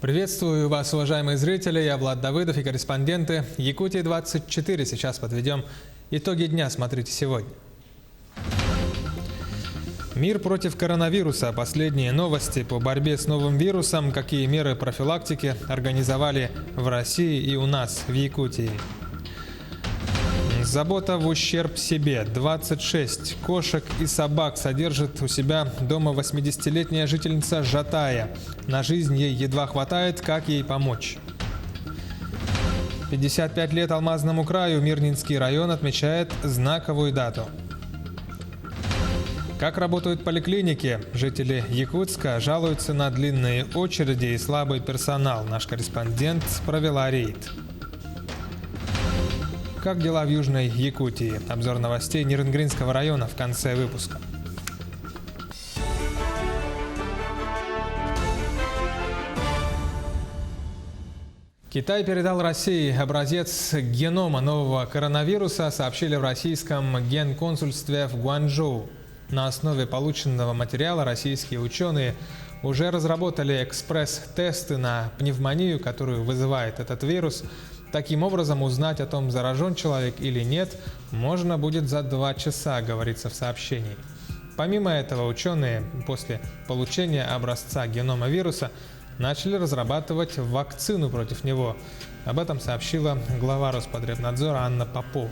Приветствую вас, уважаемые зрители. Я Влад Давыдов и корреспонденты Якутии-24. Сейчас подведем итоги дня. Смотрите сегодня. Мир против коронавируса. Последние новости по борьбе с новым вирусом. Какие меры профилактики организовали в России и у нас, в Якутии. Забота в ущерб себе. 26 кошек и собак содержит у себя дома 80-летняя жительница Жатая. На жизнь ей едва хватает, как ей помочь. 55 лет Алмазному краю. Мирнинский район отмечает знаковую дату. Как работают поликлиники? Жители Якутска жалуются на длинные очереди и слабый персонал. Наш корреспондент провела рейд. Как дела в Южной Якутии? Обзор новостей Ниренгринского района в конце выпуска. Китай передал России образец генома нового коронавируса, сообщили в российском генконсульстве в Гуанчжоу. На основе полученного материала российские ученые уже разработали экспресс-тесты на пневмонию, которую вызывает этот вирус. Таким образом, узнать о том, заражен человек или нет, можно будет за 2 часа, говорится в сообщении. Помимо этого, ученые после получения образца генома вируса начали разрабатывать вакцину против него. Об этом сообщила глава Роспотребнадзора Анна Попова.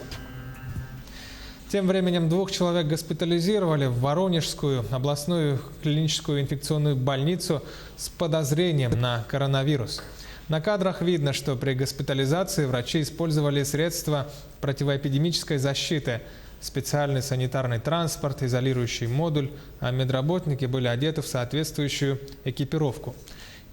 Тем временем 2 человек госпитализировали в Воронежскую областную клиническую инфекционную больницу с подозрением на коронавирус. На кадрах видно, что при госпитализации врачи использовали средства противоэпидемической защиты, специальный санитарный транспорт, изолирующий модуль, а медработники были одеты в соответствующую экипировку.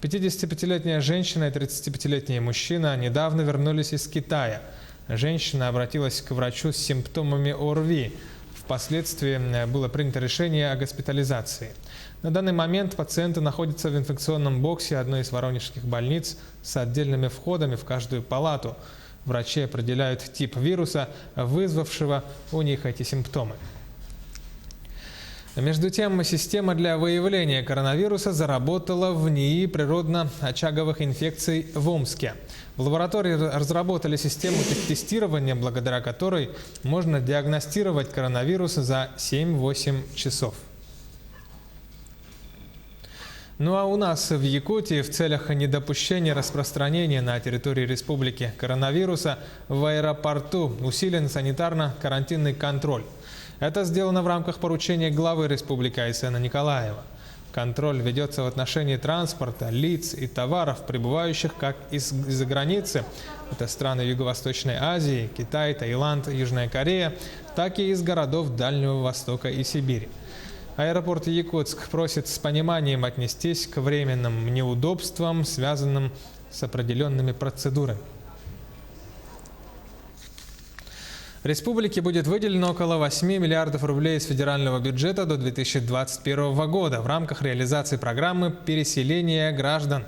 55-летняя женщина и 35-летний мужчина недавно вернулись из Китая. Женщина обратилась к врачу с симптомами ОРВИ. Впоследствии было принято решение о госпитализации. На данный момент пациенты находятся в инфекционном боксе одной из воронежских больниц с отдельными входами в каждую палату. Врачи определяют тип вируса, вызвавшего у них эти симптомы. Между тем, система для выявления коронавируса заработала в НИИ природно-очаговых инфекций в Омске. В лаборатории разработали систему тестирования, благодаря которой можно диагностировать коронавирус за 7-8 часов. Ну а у нас в Якутии в целях недопущения распространения на территории республики коронавируса в аэропорту усилен санитарно-карантинный контроль. Это сделано в рамках поручения главы республики Айсена Николаева. Контроль ведется в отношении транспорта, лиц и товаров, прибывающих как из-за границы, это страны Юго-Восточной Азии, Китай, Таиланд, Южная Корея, так и из городов Дальнего Востока и Сибири. Аэропорт Якутск просит с пониманием отнестись к временным неудобствам, связанным с определенными процедурами. Республике будет выделено около 8 миллиардов рублей из федерального бюджета до 2021 года в рамках реализации программы переселения граждан.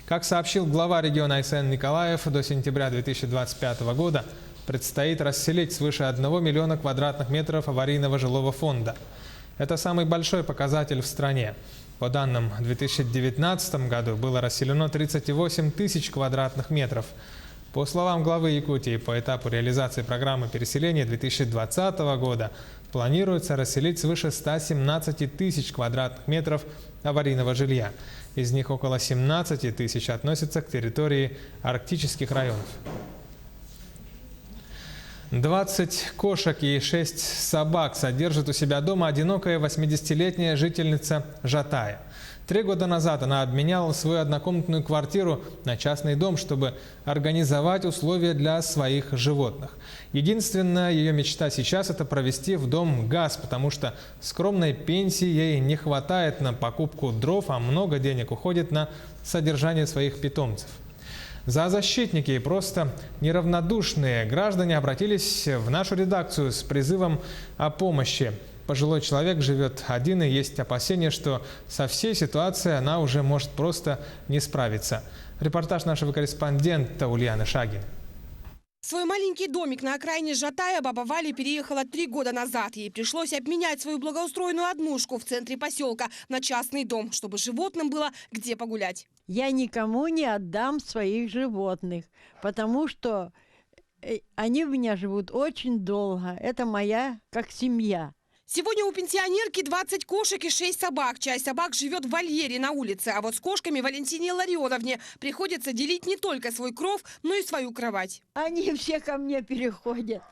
Как сообщил глава региона Айсен Николаев, до сентября 2025 года предстоит расселить свыше 1 миллиона квадратных метров аварийного жилого фонда. Это самый большой показатель в стране. По данным, в 2019 году было расселено 38 тысяч квадратных метров. По словам главы Якутии, по этапу реализации программы переселения 2020 года планируется расселить свыше 117 тысяч квадратных метров аварийного жилья. Из них около 17 тысяч относятся к территории арктических районов. 20 кошек и 6 собак содержит у себя дома одинокая 80-летняя жительница Жатая. 3 года назад она обменяла свою однокомнатную квартиру на частный дом, чтобы организовать условия для своих животных. Единственная ее мечта сейчас – это провести в дом газ, потому что скромной пенсии ей не хватает на покупку дров, а много денег уходит на содержание своих питомцев. Зоозащитники и просто неравнодушные граждане обратились в нашу редакцию с призывом о помощи. Пожилой человек живет один, и есть опасения, что со всей ситуацией она уже может просто не справиться. Репортаж нашего корреспондента Ульяны Шагиной. В свой маленький домик на окраине Жатая баба Валя переехала 3 года назад. Ей пришлось обменять свою благоустроенную однушку в центре поселка на частный дом, чтобы животным было где погулять. Я никому не отдам своих животных, потому что они у меня живут очень долго. Это моя как семья. Сегодня у пенсионерки 20 кошек и 6 собак. Часть собак живет в вольере на улице. А вот с кошками Валентине Ларионовне приходится делить не только свой кров, но и свою кровать. Они все ко мне переходят.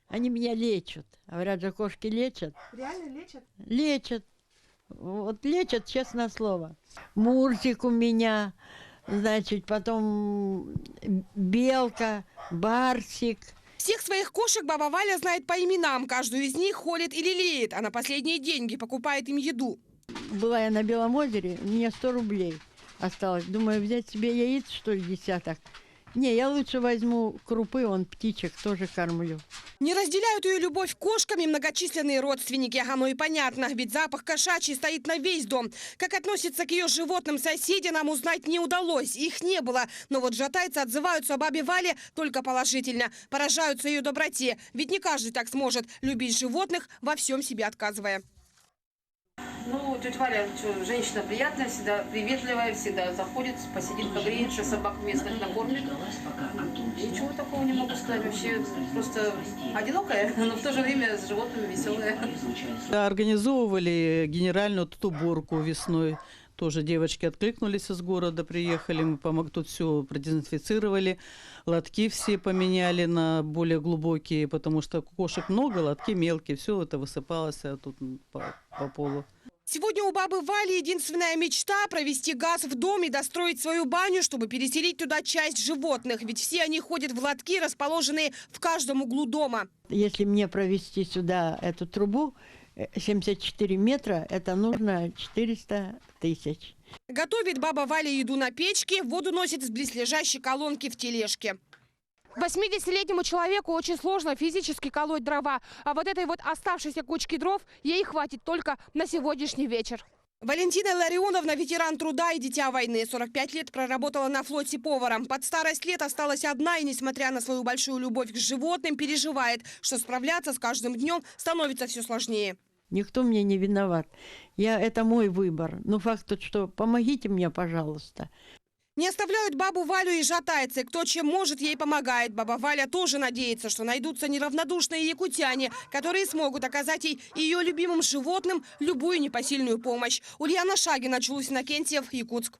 Они меня лечат. Говорят же, кошки лечат. Реально лечат? Лечат. Вот лечат, честное слово. Мурзик у меня, значит, потом белка, барсик. Всех своих кошек баба Валя знает по именам. Каждую из них холит и лелеет, а на последние деньги покупает им еду. Была я на Белом озере, мне 100 рублей осталось. Думаю, взять себе яиц, что ли, десяток. Не, я лучше возьму крупы, вон птичек тоже кормлю. Не разделяют ее любовь к кошкам и многочисленные родственники. Оно и понятно, ведь запах кошачий стоит на весь дом. Как относятся к ее животным соседи, нам узнать не удалось. Их не было. Но вот жатайцы отзываются о бабе Вале только положительно. Поражаются ее доброте. Ведь не каждый так сможет любить животных, во всем себе отказывая. Ну, тетя Валя, женщина приятная, всегда приветливая, всегда заходит, посидит, погреет, что собак местных накормит. Ничего такого не могу сказать. Вообще просто одинокая, но в то же время с животными веселая. Организовывали генеральную тут уборку весной. Тоже девочки откликнулись из города, приехали, мы тут все продезинфицировали, лотки все поменяли на более глубокие, потому что кошек много, лотки мелкие, все это высыпалось тут по полу. Сегодня у бабы Вали единственная мечта – провести газ в дом и достроить свою баню, чтобы переселить туда часть животных. Ведь все они ходят в лотки, расположенные в каждом углу дома. Если мне провести сюда эту трубу, 74 метра, это нужно 400 тысяч. Готовит баба Валя еду на печке, воду носит с близлежащей колонки в тележке. 80-летнему человеку очень сложно физически колоть дрова, а вот этой вот оставшейся кучки дров ей хватит только на сегодняшний вечер. Валентина Ларионовна – ветеран труда и дитя войны. 45 лет проработала на флоте поваром. Под старость лет осталась одна и, несмотря на свою большую любовь к животным, переживает, что справляться с каждым днем становится все сложнее. Никто мне не виноват. Это мой выбор. Но факт тот, что помогите мне, пожалуйста. Не оставляют бабу Валю и жатайцы. Кто чем может, ей помогает. Баба Валя тоже надеется, что найдутся неравнодушные якутяне, которые смогут оказать ей и ее любимым животным любую непосильную помощь. Ульяна Шагина, Чулус Иннокентьев, Якутск.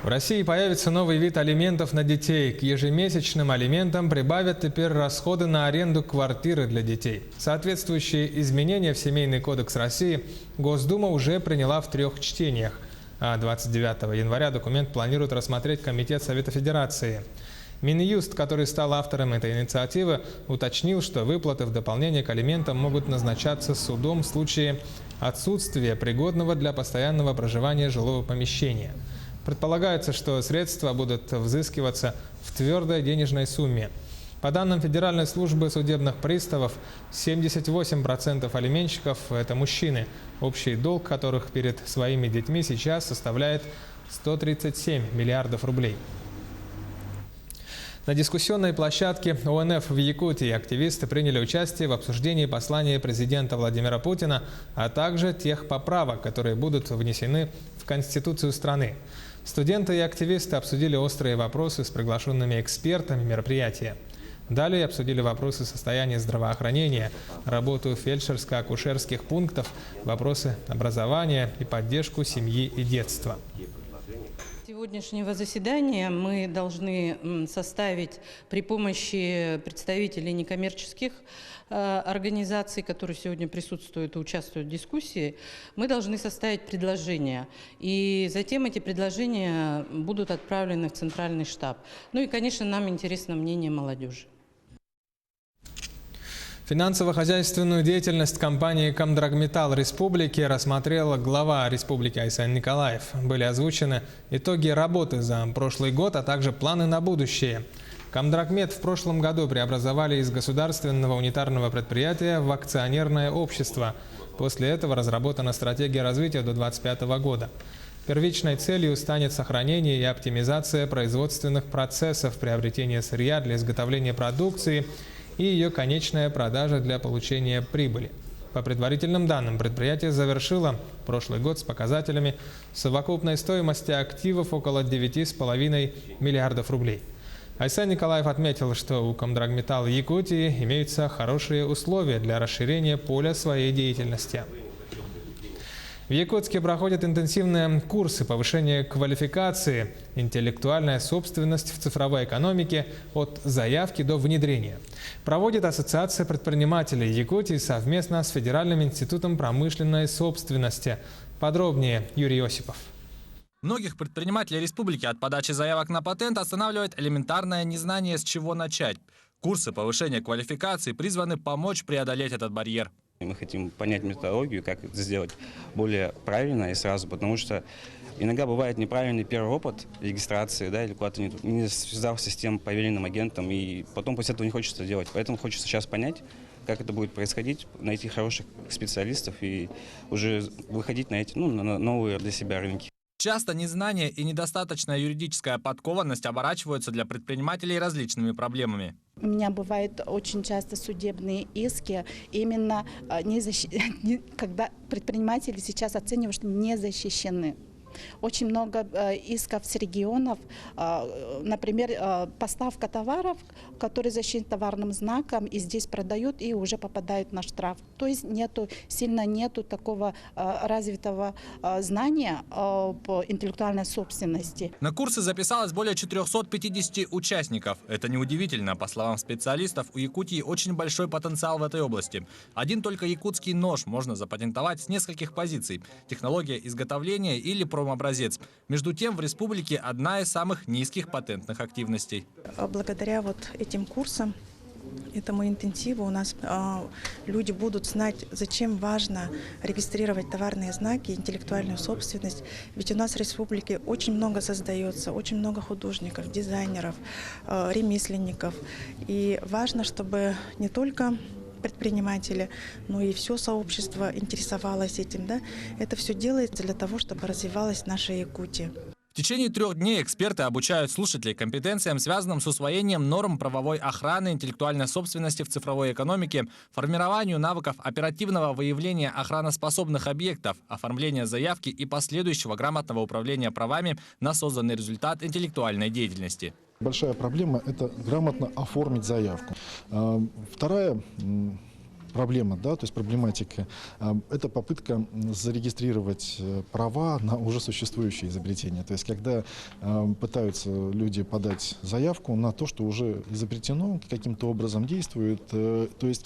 В России появится новый вид алиментов на детей. К ежемесячным алиментам прибавят теперь расходы на аренду квартиры для детей. Соответствующие изменения в Семейный кодекс России Госдума уже приняла в 3 чтениях. А 29 января документ планирует рассмотреть Комитет Совета Федерации. Минюст, который стал автором этой инициативы, уточнил, что выплаты в дополнение к алиментам могут назначаться судом в случае отсутствия пригодного для постоянного проживания жилого помещения. Предполагается, что средства будут взыскиваться в твердой денежной сумме. По данным Федеральной службы судебных приставов, 78% алименщиков – это мужчины, общий долг которых перед своими детьми сейчас составляет 137 миллиардов рублей. На дискуссионной площадке ОНФ в Якутии активисты приняли участие в обсуждении послания президента Владимира Путина, а также тех поправок, которые будут внесены в Конституцию страны. Студенты и активисты обсудили острые вопросы с приглашенными экспертами мероприятия. Далее обсудили вопросы состояния здравоохранения, работу фельдшерско-акушерских пунктов, вопросы образования и поддержку семьи и детства. Сегодняшнего заседания мы должны составить при помощи представителей некоммерческих организаций, которые сегодня присутствуют и участвуют в дискуссии, мы должны составить предложения. И затем эти предложения будут отправлены в Центральный штаб. Ну и, конечно, нам интересно мнение молодежи. Финансово-хозяйственную деятельность компании «Комдрагметалл Республики» рассмотрела глава республики Айсан Николаев. Были озвучены итоги работы за прошлый год, а также планы на будущее. Комдрагмет в прошлом году преобразовали из государственного унитарного предприятия в акционерное общество. После этого разработана стратегия развития до 2025 года. Первичной целью станет сохранение и оптимизация производственных процессов, приобретение сырья для изготовления продукции и ее конечная продажа для получения прибыли. По предварительным данным, предприятие завершило прошлый год с показателями совокупной стоимости активов около 9,5 миллиардов рублей. Айсан Николаев отметил, что у Комдрагметалл Якутии имеются хорошие условия для расширения поля своей деятельности. В Якутске проходят интенсивные курсы повышения квалификации, интеллектуальная собственность в цифровой экономике от заявки до внедрения. Проводит Ассоциация предпринимателей Якутии совместно с Федеральным институтом промышленной собственности. Подробнее Юрий Осипов. Многих предпринимателей республики от подачи заявок на патент останавливает элементарное незнание, с чего начать. Курсы повышения квалификации призваны помочь преодолеть этот барьер. Мы хотим понять методологию, как это сделать более правильно и сразу, потому что иногда бывает неправильный первый опыт регистрации, да, или куда-то не связался с тем поверенным агентом, и потом после этого не хочется делать. Поэтому хочется сейчас понять, как это будет происходить, найти хороших специалистов и уже выходить на эти, на новые для себя рынки. Часто незнание и недостаточная юридическая подкованность оборачиваются для предпринимателей различными проблемами. У меня бывают очень часто судебные иски, именно когда предприниматели сейчас оценивают, что не защищены. Очень много исков с регионов, например, поставка товаров, которые защищены товарным знаком, и здесь продают и уже попадают на штраф. То есть сильно нету такого развитого знания по интеллектуальной собственности. На курсы записалось более 450 участников. Это неудивительно. По словам специалистов, у Якутии очень большой потенциал в этой области. Один только якутский нож можно запатентовать с нескольких позиций. Технология изготовления или образец. Между тем, в республике одна из самых низких патентных активностей. Благодаря этим курсам, этому интенсиву у нас люди будут знать, зачем важно регистрировать товарные знаки, интеллектуальную собственность. Ведь у нас в республике очень много создается, очень много художников, дизайнеров, ремесленников. И важно, чтобы не только предприниматели, но и все сообщество интересовалось этим. Да? Это все делается для того, чтобы развивалась наша Якутия. В течение 3 дней эксперты обучают слушателей компетенциям, связанным с усвоением норм правовой охраны интеллектуальной собственности в цифровой экономике, формированию навыков оперативного выявления охраноспособных объектов, оформления заявки и последующего грамотного управления правами на созданный результат интеллектуальной деятельности. Большая проблема – это грамотно оформить заявку. Вторая проблема, то есть проблематика, это попытка зарегистрировать права на уже существующие изобретения. То есть когда пытаются люди подать заявку на то, что уже изобретено, каким-то образом действует, то есть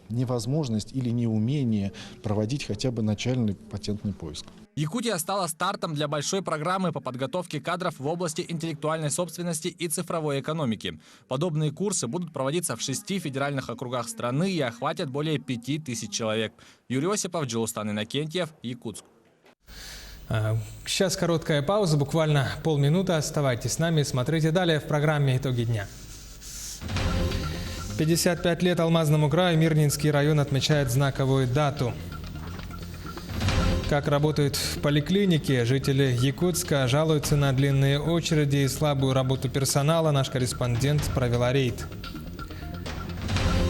невозможность или неумение проводить хотя бы начальный патентный поиск. Якутия стала стартом для большой программы по подготовке кадров в области интеллектуальной собственности и цифровой экономики. Подобные курсы будут проводиться в 6 федеральных округах страны и охватят более 5000 человек. Юрий Осипов, Джилустан Иннокентьев, Якутск. Сейчас короткая пауза, буквально полминуты. Оставайтесь с нами и смотрите далее в программе «Итоги дня». 55 лет Алмазному краю. Мирнинский район отмечает знаковую дату. Как работают поликлиники, жители Якутска жалуются на длинные очереди и слабую работу персонала. Наш корреспондент провела рейд.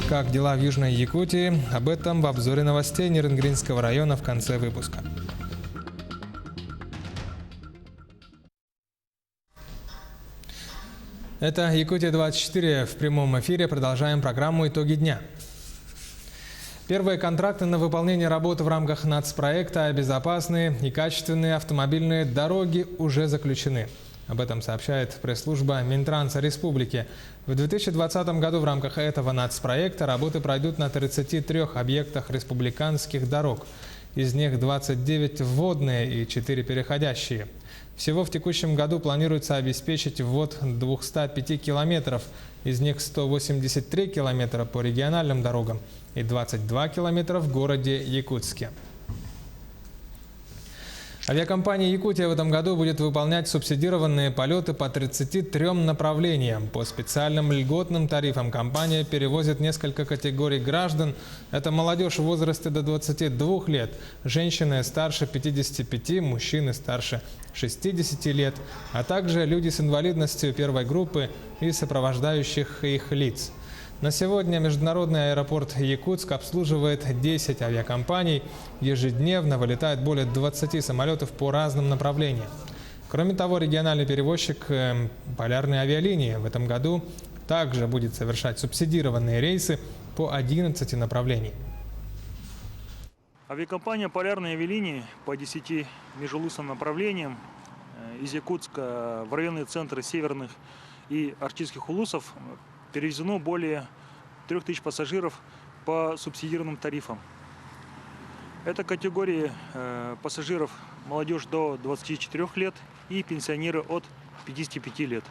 Как дела в Южной Якутии? Об этом в обзоре новостей Нернгринского района в конце выпуска. Это Якутия-24 в прямом эфире. Продолжаем программу «Итоги дня». Первые контракты на выполнение работы в рамках нацпроекта «Безопасные и качественные автомобильные дороги» уже заключены. Об этом сообщает пресс-служба Минтранса Республики. В 2020 году в рамках этого нацпроекта работы пройдут на 33 объектах республиканских дорог. Из них 29 вводные и 4 переходящие. Всего в текущем году планируется обеспечить ввод 205 километров, из них 183 километра по региональным дорогам и 22 километра в городе Якутске. Авиакомпания «Якутия» в этом году будет выполнять субсидированные полеты по 33 направлениям. По специальным льготным тарифам компания перевозит несколько категорий граждан. Это молодежь в возрасте до 22 лет, женщины старше 55, мужчины старше 60 лет, а также люди с инвалидностью первой группы и сопровождающих их лиц. На сегодня международный аэропорт Якутск обслуживает 10 авиакомпаний. Ежедневно вылетает более 20 самолетов по разным направлениям. Кроме того, региональный перевозчик «Полярные авиалинии» в этом году также будет совершать субсидированные рейсы по 11 направлениям. Авиакомпания «Полярные авиалинии» по 10 межулусным направлениям из Якутска в районные центры северных и арктических улусов перевезено более 3000 пассажиров по субсидированным тарифам. Это категории пассажиров молодежь до 24 лет и пенсионеры от 55 лет.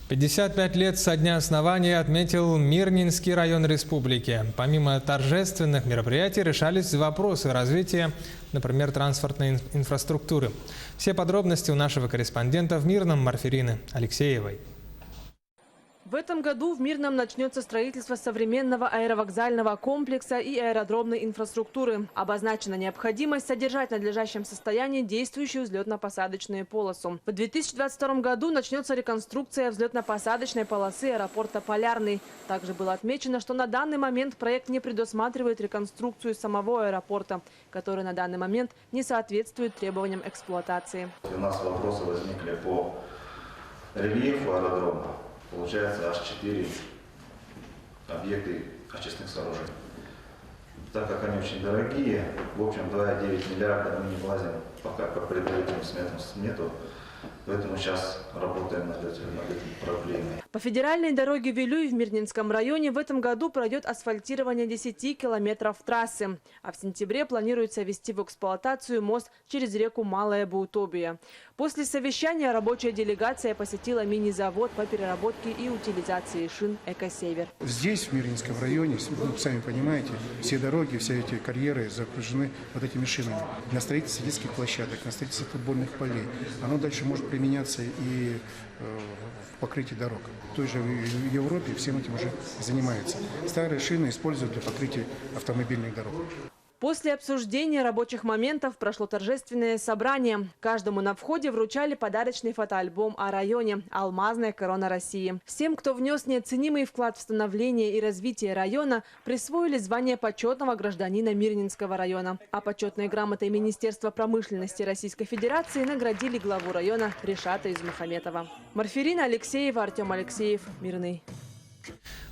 55 лет со дня основания отметил Мирнинский район республики. Помимо торжественных мероприятий решались вопросы развития, например, транспортной инфраструктуры. Все подробности у нашего корреспондента в Мирном Марферины Алексеевой. В этом году в Мирном начнется строительство современного аэровокзального комплекса и аэродромной инфраструктуры. Обозначена необходимость содержать в надлежащем состоянии действующую взлетно-посадочную полосу. В 2022 году начнется реконструкция взлетно-посадочной полосы аэропорта «Полярный». Также было отмечено, что на данный момент проект не предусматривает реконструкцию самого аэропорта, который на данный момент не соответствует требованиям эксплуатации. У нас вопросы возникли по рельефу аэродрома. Получается аж 4 объекта очистных сооружений. Так как они очень дорогие, в общем 2,9 миллиарда мы не влазим пока по предварительным сметам, поэтому сейчас работаем над этим проблемой. По федеральной дороге Вилюй в Мирнинском районе в этом году пройдет асфальтирование 10 километров трассы. А в сентябре планируется ввести в эксплуатацию мост через реку Малая Баутобия. После совещания рабочая делегация посетила мини-завод по переработке и утилизации шин «Экосевер». Здесь, в Мирнинском районе, сами понимаете, все дороги, все эти карьеры запряжены вот этими шинами. На строительстве детских площадок, на строительстве футбольных полей. Оно дальше может применяться и в покрытии дорог. В той же Европе всем этим уже занимаются. Старые шины используют для покрытия автомобильных дорог. После обсуждения рабочих моментов прошло торжественное собрание. Каждому на входе вручали подарочный фотоальбом о районе «Алмазная корона России». Всем, кто внес неоценимый вклад в становление и развитие района, присвоили звание почетного гражданина Мирнинского района. А почетной грамотой Министерства промышленности Российской Федерации наградили главу района Ришата Измухаметова. Марферина Алексеева, Артем Алексеев, Мирный.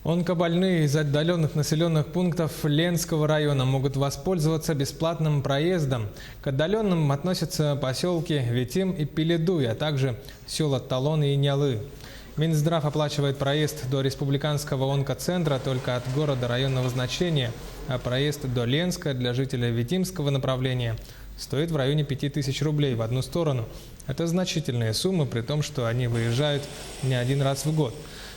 Онкобольные из отдаленных населенных пунктов Ленского района могут воспользоваться бесплатным проездом. К отдаленным относятся поселки Витим и Пеледуй, а также села Талоны и Нялы. Минздрав оплачивает проезд до республиканского онкоцентра только от города районного значения, а проезд до Ленска для жителей Витимского направления стоит в районе 5000 рублей в одну сторону. Это значительные суммы, при том, что они выезжают не один раз в год.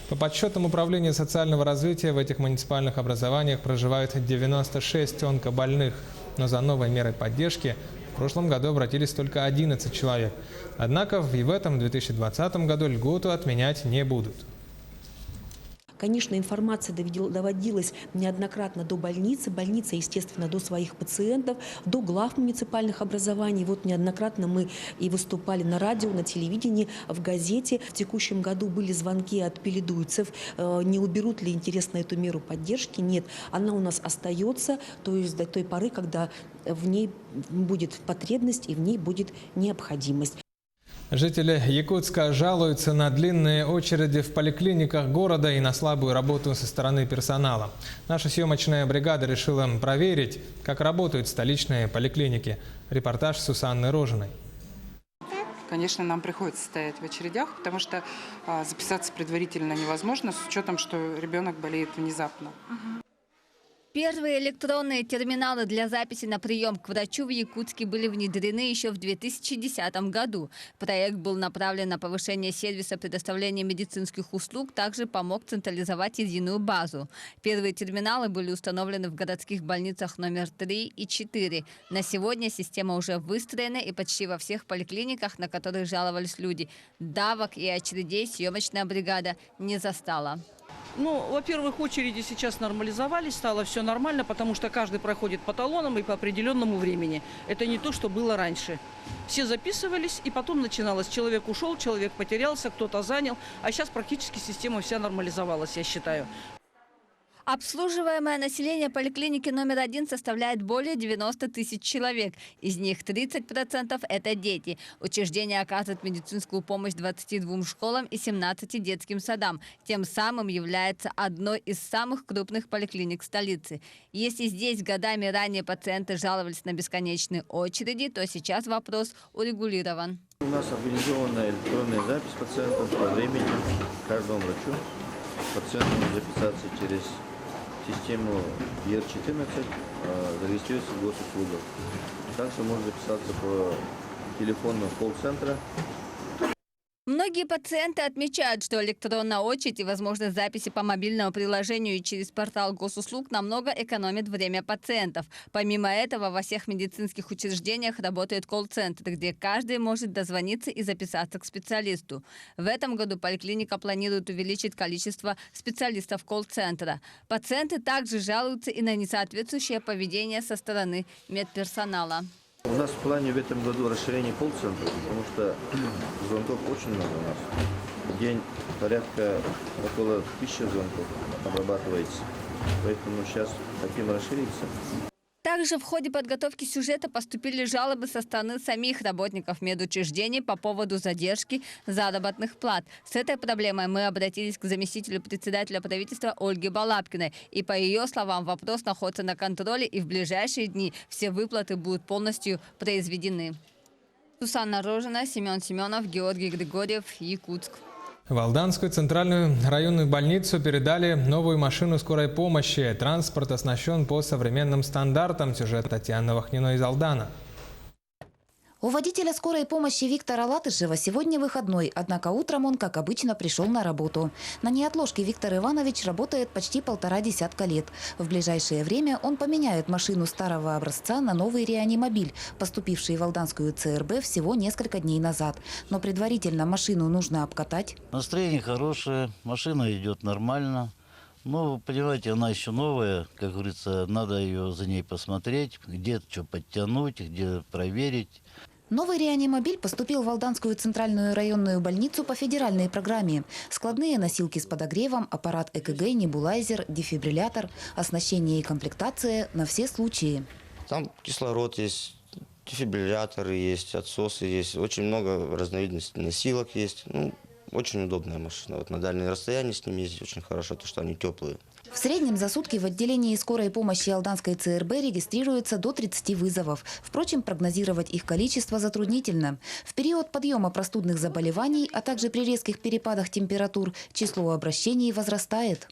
По подсчетам Управления социального развития в этих муниципальных образованиях проживают 96 онкобольных, но за новой мерой поддержки в прошлом году обратились только 11 человек. Однако и в этом 2020 году льготу отменять не будут. Конечно, информация доводилась неоднократно до больницы. Больница, естественно, до своих пациентов, до глав муниципальных образований. Вот неоднократно мы и выступали на радио, на телевидении, в газете. В текущем году были звонки от пеледуйцев. Не уберут ли, интересно, эту меру поддержки? Нет, она у нас остается, то есть до той поры, когда в ней будет потребность и в ней будет необходимость. Жители Якутска жалуются на длинные очереди в поликлиниках города и на слабую работу со стороны персонала. Наша съемочная бригада решила проверить, как работают столичные поликлиники. Репортаж Сусанны Рожиной. Конечно, нам приходится стоять в очередях, потому что записаться предварительно невозможно, с учетом, что ребенок болеет внезапно. Первые электронные терминалы для записи на прием к врачу в Якутске были внедрены еще в 2010 году. Проект был направлен на повышение сервиса предоставления медицинских услуг, также помог централизовать единую базу. Первые терминалы были установлены в городских больницах номер 3 и 4. На сегодня система уже выстроена и почти во всех поликлиниках, на которые жаловались люди. Давок и очередей съемочная бригада не застала. Ну, во-первых, очереди сейчас нормализовались, стало все нормально, потому что каждый проходит по талонам и по определенному времени. Это не то, что было раньше. Все записывались, и потом начиналось. Человек ушел, человек потерялся, кто-то занял. А сейчас практически система вся нормализовалась, я считаю. Обслуживаемое население поликлиники номер 1 составляет более 90 тысяч человек. Из них 30% – это дети. Учреждение оказывает медицинскую помощь 22 школам и 17 детским садам. Тем самым является одной из самых крупных поликлиник столицы. Если здесь годами ранее пациенты жаловались на бесконечные очереди, то сейчас вопрос урегулирован. У нас организована электронная запись пациентов по времени каждому врачу. Пациент может записаться через систему ER14, зарегистрироваться в госуслугах. Также можно записаться по телефону колл-центра. Многие пациенты отмечают, что электронная очередь и возможность записи по мобильному приложению и через портал госуслуг намного экономит время пациентов. Помимо этого, во всех медицинских учреждениях работает колл-центр, где каждый может дозвониться и записаться к специалисту. В этом году поликлиника планирует увеличить количество специалистов колл-центра. Пациенты также жалуются и на несоответствующее поведение со стороны медперсонала. У нас в плане в этом году расширение колл-центра, потому что звонков очень много у нас. В день порядка около 1000 звонков обрабатывается. Поэтому сейчас хотим расшириться. Также в ходе подготовки сюжета поступили жалобы со стороны самих работников медучреждений по поводу задержки заработных плат. С этой проблемой мы обратились к заместителю председателя правительства Ольге Балабкиной. И по ее словам, вопрос находится на контроле, и в ближайшие дни все выплаты будут полностью произведены. Сусанна Рожина, Семен Семенов, Георгий Григорьев, Якутск. В Алданскую центральную районную больницу передали новую машину скорой помощи. Транспорт оснащен по современным стандартам. Сюжет Татьяны Вахниной из Алдана. У водителя скорой помощи Виктора Латышева сегодня выходной, однако утром он, как обычно, пришел на работу. На неотложке Виктор Иванович работает почти 1,5 десятка лет. В ближайшее время он поменяет машину старого образца на новый реанимобиль, поступивший в Алданскую ЦРБ всего несколько дней назад. Но предварительно машину нужно обкатать. Настроение хорошее, машина идет нормально. Ну, понимаете, она еще новая, как говорится, надо ее за ней посмотреть, где что подтянуть, где проверить. Новый реанимобиль поступил в Алданскую центральную районную больницу по федеральной программе. Складные носилки с подогревом, аппарат ЭКГ, небулайзер, дефибриллятор, оснащение и комплектация на все случаи. Там кислород есть, дефибрилляторы есть, отсосы есть, очень много разновидностей носилок есть. Ну, очень удобная машина. Вот на дальние расстояния с ними ездить очень хорошо, то что они теплые. В среднем за сутки в отделении скорой помощи Алданской ЦРБ регистрируется до 30 вызовов. Впрочем, прогнозировать их количество затруднительно. В период подъема простудных заболеваний, а также при резких перепадах температур, число обращений возрастает.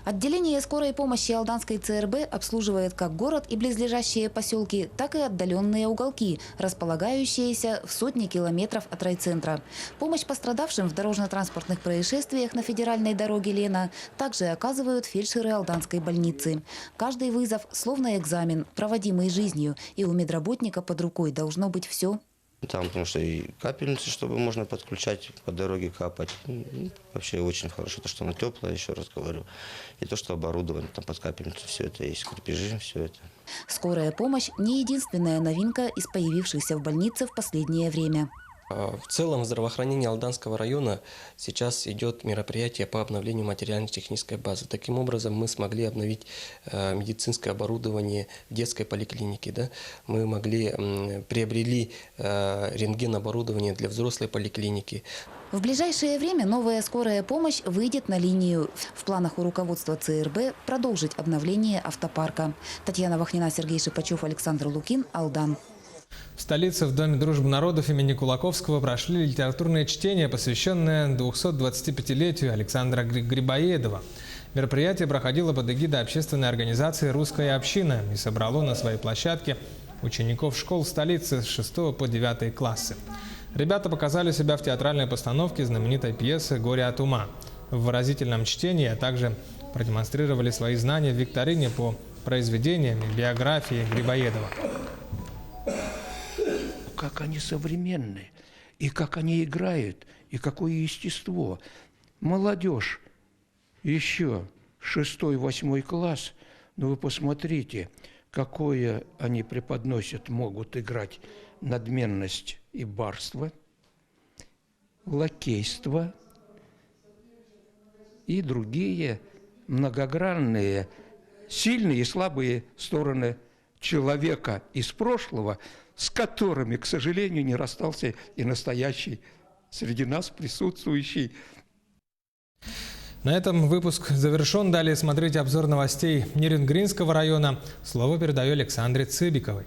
Отделение скорой помощи Алданской ЦРБ обслуживает как город и близлежащие поселки, так и отдаленные уголки, располагающиеся в сотни километров от райцентра. Помощь пострадавшим в дорожно-транспортных происшествиях на федеральной дороге Лена также оказывают фельдшеры Алданской больницы. Каждый вызов словно экзамен, проводимый жизнью, и у медработника под рукой должно быть все. Там, потому что и капельницы, чтобы можно подключать, по дороге капать. Вообще очень хорошо, то, что она теплая, еще раз говорю. И то, что оборудование, там под капельницу, все это есть, крепежи, все это. Скорая помощь – не единственная новинка из появившихся в больнице в последнее время. В целом в здравоохранении Алданского района сейчас идет мероприятие по обновлению материально-технической базы. Таким образом, мы смогли обновить медицинское оборудование детской поликлиники. Да? Мы приобрели рентген-оборудование для взрослой поликлиники. В ближайшее время новая скорая помощь выйдет на линию. В планах у руководства ЦРБ продолжить обновление автопарка. Татьяна Вахнина, Сергей Шипачев, Александр Лукин, Алдан. В столице в Доме дружбы народов имени Кулаковского прошли литературные чтения, посвященные 225-летию Александра Грибоедова. Мероприятие проходило под эгидой общественной организации «Русская община» и собрало на своей площадке учеников школ столицы с 6 по 9 классы. Ребята показали себя в театральной постановке знаменитой пьесы «Горе от ума». В выразительном чтении, а также продемонстрировали свои знания в викторине по произведениям и биографии Грибоедова. Как они современные, и как они играют, и какое естество. Молодежь, еще 6-8 класс, но вы посмотрите, какое они преподносят, могут играть надменность и барство, лакейство и другие многогранные, сильные и слабые стороны человека из прошлого, с которыми, к сожалению, не расстался и настоящий среди нас присутствующий. На этом выпуск завершен. Далее смотрите обзор новостей Нерюнгринского района. Слово передаю Александре Цыбиковой.